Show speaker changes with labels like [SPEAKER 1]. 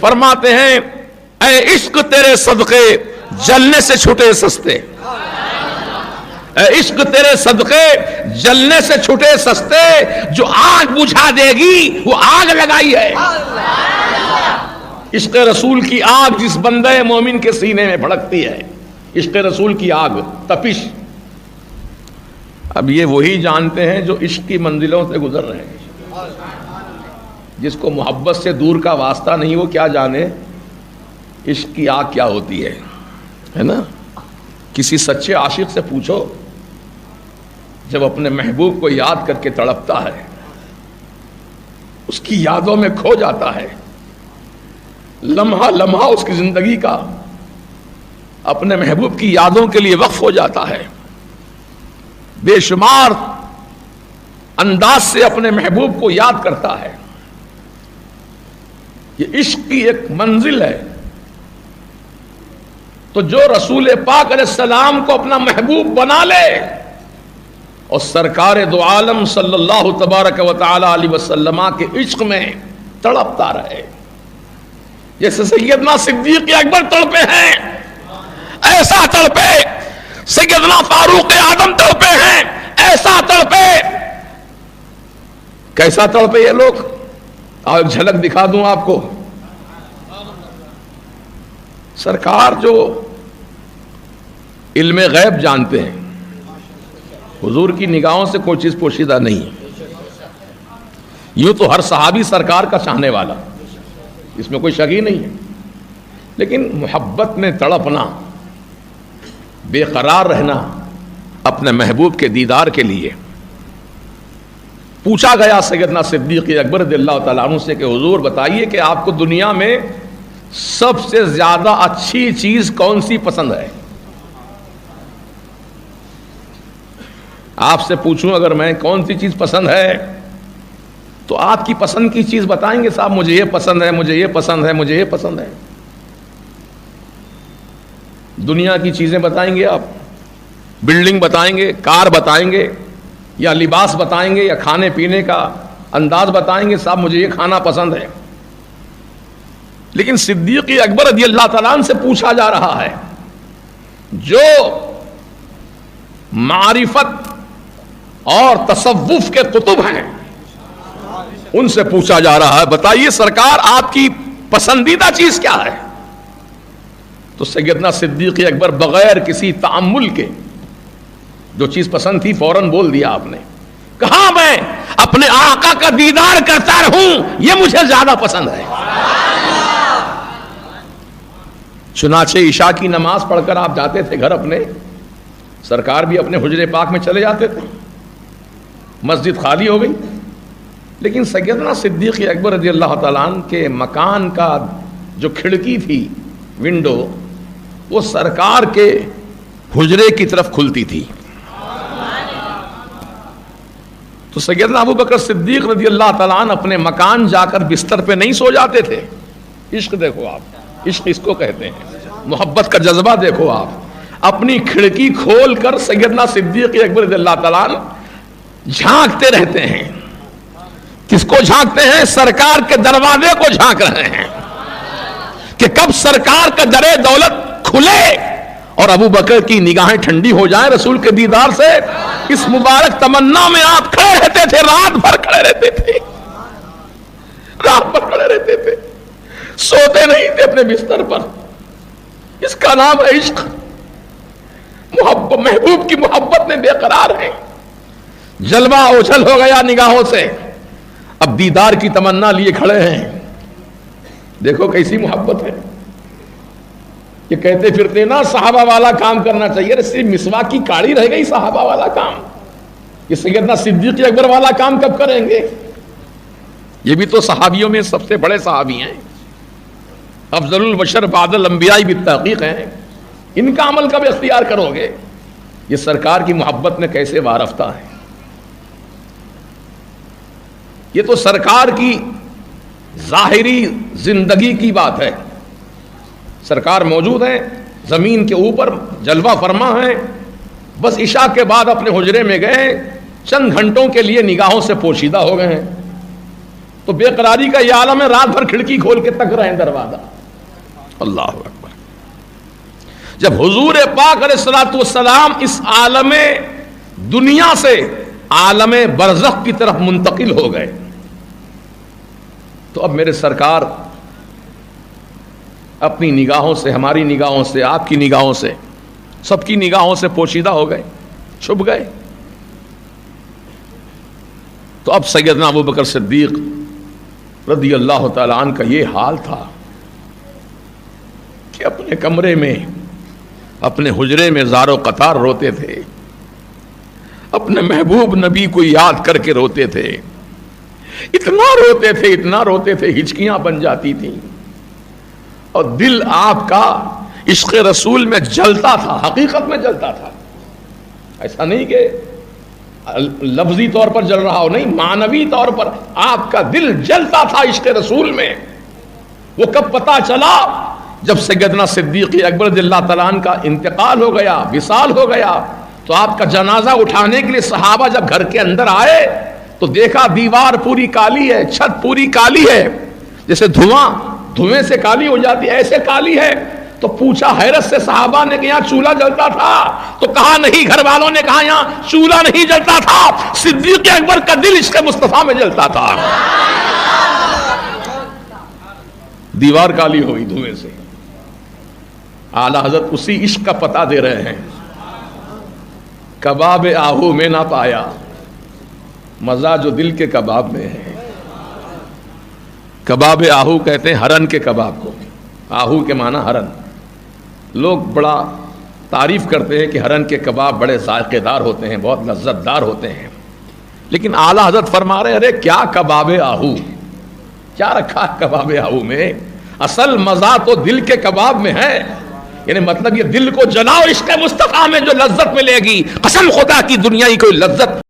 [SPEAKER 1] فرماتے ہیں اے عشق تیرے صدقے جلنے سے چھٹے سستے، اے عشق تیرے صدقے جلنے سے چھٹے سستے، جو آگ بجھا دے گی وہ آگ لگائی ہے۔ عشق رسول کی آگ جس بندے مومن کے سینے میں بھڑکتی ہے، عشق رسول کی آگ، تپش۔ اب یہ وہی جانتے ہیں جو عشق کی منزلوں سے گزر رہے ہیں۔ جس کو محبت سے دور کا واسطہ نہیں وہ کیا جانے عشق کی آگ کیا ہوتی ہے نا۔ کسی سچے عاشق سے پوچھو، جب اپنے محبوب کو یاد کر کے تڑپتا ہے، اس کی یادوں میں کھو جاتا ہے، لمحہ لمحہ اس کی زندگی کا اپنے محبوب کی یادوں کے لیے وقف ہو جاتا ہے، بے شمار انداز سے اپنے محبوب کو یاد کرتا ہے۔ یہ عشق کی ایک منزل ہے۔ تو جو رسول پاک علیہ السلام کو اپنا محبوب بنا لے اور سرکار دو عالم صلی اللہ تبارک و تعالی علیہ وسلم کے عشق میں تڑپتا رہے، جیسے سیدنا صدیق اکبر تڑپے ہیں ایسا تڑپے، سیدنا فاروق اعظم تڑپے ہیں ایسا تڑپے۔ کیسا تڑپے یہ لوگ؟ آؤ ایک جھلک دکھا دوں آپ کو۔ سرکار جو علم غیب جانتے ہیں، حضور کی نگاہوں سے کوئی چیز پوشیدہ نہیں ہے۔ یوں تو ہر صحابی سرکار کا چاہنے والا، اس میں کوئی شک ہی نہیں ہے، لیکن محبت میں تڑپنا، بے قرار رہنا اپنے محبوب کے دیدار کے لیے۔ پوچھا گیا سیدنا صدیق اکبر رضی اللہ تعالیٰ عنہ سے کہ حضور بتائیے کہ آپ کو دنیا میں سب سے زیادہ اچھی چیز کون سی پسند ہے؟ آپ سے پوچھوں اگر میں کون سی چیز پسند ہے تو آپ کی پسند کی چیز بتائیں گے صاحب مجھے یہ پسند ہے، مجھے یہ پسند ہے، مجھے یہ پسند ہے۔ دنیا کی چیزیں بتائیں گے آپ، بلڈنگ بتائیں گے، کار بتائیں گے، یا لباس بتائیں گے، یا کھانے پینے کا انداز بتائیں گے صاحب مجھے یہ کھانا پسند ہے۔ لیکن صدیق اکبر رضی اللہ تعالیٰ عنہ سے پوچھا جا رہا ہے جو معرفت اور تصوف کے کتب ہیں، ان سے پوچھا جا رہا ہے بتائیے سرکار آپ کی پسندیدہ چیز کیا ہے؟ تو سیدنا صدیق اکبر بغیر کسی تأمل کے جو چیز پسند تھی فوراً بول دیا آپ نے، کہا میں اپنے آقا کا دیدار کرتا رہوں یہ مجھے زیادہ پسند ہے۔ چنانچہ عشاء کی نماز پڑھ کر آپ جاتے تھے گھر اپنے، سرکار بھی اپنے حجرے پاک میں چلے جاتے تھے، مسجد خالی ہو گئی، لیکن سیدنا صدیق اکبر رضی اللہ تعالیٰ عنہ کے مکان کا جو کھڑکی تھی، ونڈو، وہ سرکار کے حجرے کی طرف کھلتی تھی۔ تو سیدنا ابو بکر صدیق رضی اللہ تعالیٰ عنہ اپنے مکان جا کر بستر پہ نہیں سو جاتے تھے۔ عشق دیکھو آپ، عشق اس کو کہتے ہیں، محبت کا جذبہ دیکھو آپ۔ اپنی کھڑکی کھول کر سیدنا صدیق اکبر رضی اللہ تعالیٰ عنہ جھانکتے رہتے ہیں۔ کس کو جھانکتے ہیں؟ سرکار کے دروازے کو جھانک رہے ہیں کہ کب سرکار کا در دولت کھلے اور ابو بکر کی نگاہیں ٹھنڈی ہو جائیں رسول کے دیدار سے۔ اس مبارک تمنا میں آپ کھڑے رہتے تھے، رات بھر کھڑے رہتے تھے، رات بھر کھڑے رہتے تھے، سوتے نہیں تھے اپنے بستر پر۔ اس کا نام ہے عشق۔ محبت، محبوب کی محبت میں بے قرار ہیں، جلوہ اوجھل ہو گیا نگاہوں سے، اب دیدار کی تمنا لیے کھڑے ہیں۔ دیکھو کیسی محبت ہے۔ یہ کہتے پھرتے نا صحابہ والا کام کرنا چاہیے، صرف مسواک کی کاڑی رہ گئی صحابہ والا کام، یہ سیدنا صدیق اکبر والا کام کب کریں گے؟ یہ بھی تو صحابیوں میں سب سے بڑے صحابی ہیں، افضل البشر بعد الانبیاء بالتحقیق ہیں، ان کا عمل کب اختیار کرو گے؟ یہ سرکار کی محبت میں کیسے وارفتہ ہے۔ یہ تو سرکار کی ظاہری زندگی کی بات ہے، سرکار موجود ہیں، زمین کے اوپر جلوہ فرما ہیں، بس عشاء کے بعد اپنے حجرے میں گئے، چند گھنٹوں کے لیے نگاہوں سے پوشیدہ ہو گئے ہیں۔ تو بے قراری کا یہ عالم ہے، رات بھر کھڑکی کھول کے تک رہے ہیں دروازہ. اللہ اکبر. جب حضور پاک علیہ الصلوۃ والسلام اس عالم دنیا سے عالم برزخ کی طرف منتقل ہو گئے تو اب میرے سرکار اپنی نگاہوں سے، ہماری نگاہوں سے، آپ کی نگاہوں سے، سب کی نگاہوں سے پوشیدہ ہو گئے، چھپ گئے. تو اب سیدنا ابو بکر صدیق رضی اللہ تعالیٰ عنہ کا یہ حال تھا کہ اپنے کمرے میں، اپنے حجرے میں زار و قطار روتے تھے، اپنے محبوب نبی کو یاد کر کے روتے تھے. اتنا روتے تھے، اتنا روتے تھے، ہچکیاں بن جاتی تھیں اور دل آپ کا عشق رسول میں جلتا تھا، حقیقت میں جلتا تھا. ایسا نہیں کہ لفظی طور پر جل رہا ہو، نہیں، معنوی طور پر آپ کا دل جلتا تھا عشق رسول میں. وہ کب پتا چلا؟ جب سیدنا صدیق اکبر رضی اللہ تعالیٰ عنہ کا انتقال ہو گیا، وصال ہو گیا، تو آپ کا جنازہ اٹھانے کے لیے صحابہ جب گھر کے اندر آئے تو دیکھا دیوار پوری کالی ہے، چھت پوری کالی ہے، جیسے دھویں سے کالی ہو جاتی ہے ایسے کالی ہے. تو پوچھا حیرت سے صحابہ نے کہ یہاں چولہا جلتا تھا؟ تو کہا نہیں. گھر والوں نے کہا یہاں چولہا نہیں جلتا تھا، صدیق اکبر کا دل عشق مصطفیٰ میں جلتا تھا. دیوار کالی ہوئی دھویں سے. اعلی حضرت اسی عشق کا پتہ دے رہے ہیں. کباب آہو میں نہ پایا مزہ جو دل کے کباب میں ہے. کباب آہو کہتے ہیں ہرن کے کباب کو. آہو کے معنی ہرن. لوگ بڑا تعریف کرتے ہیں کہ ہرن کے کباب بڑے ذائقے دار ہوتے ہیں، بہت لذت دار ہوتے ہیں. لیکن اعلیٰ حضرت فرما رہے ہیں ارے کیا کباب آہو، کیا رکھا ہے کباب آہو میں؟ اصل مزہ تو دل کے کباب میں ہے. یعنی مطلب یہ دل کو جلاؤ عشق مصطفیٰ میں جو لذت ملے گی، قسم خدا کی دنیا کی کوئی لذت